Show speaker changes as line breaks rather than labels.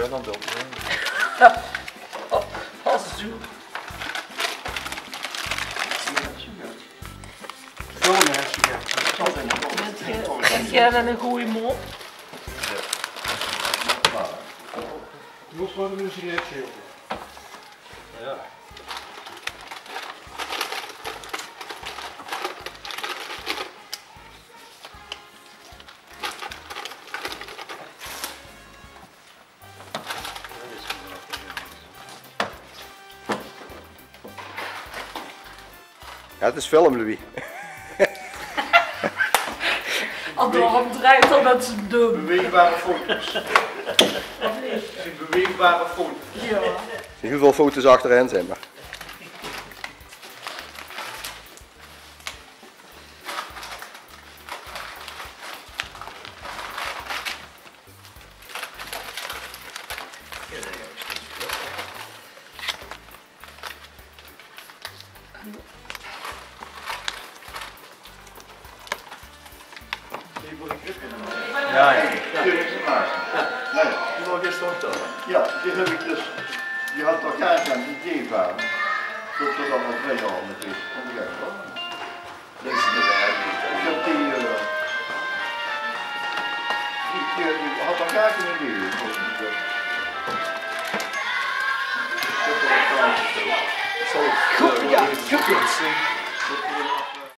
Ja, dan wel.
Als zoet.
Zo'n hersenje.
Heb jij dan een goede mop?
Je moet gewoon een sigaretje.
Ja.
Ja, het is film, Louis.
Waarom draait dan met zijn dum?
Beweegbare foto's. Het zijn beweegbare foto's.
Ja.
Zie hoeveel foto's achterin zijn. Maar.
Ja, ja.
Nee, nog eens vertellen. Ja, die heb ik dus, die had toch graag aan het idee van, dat er dan al 2 jaar met is.
Deze de werk.
Ik heb die had toch graag een idee.
Goed, ja, goed.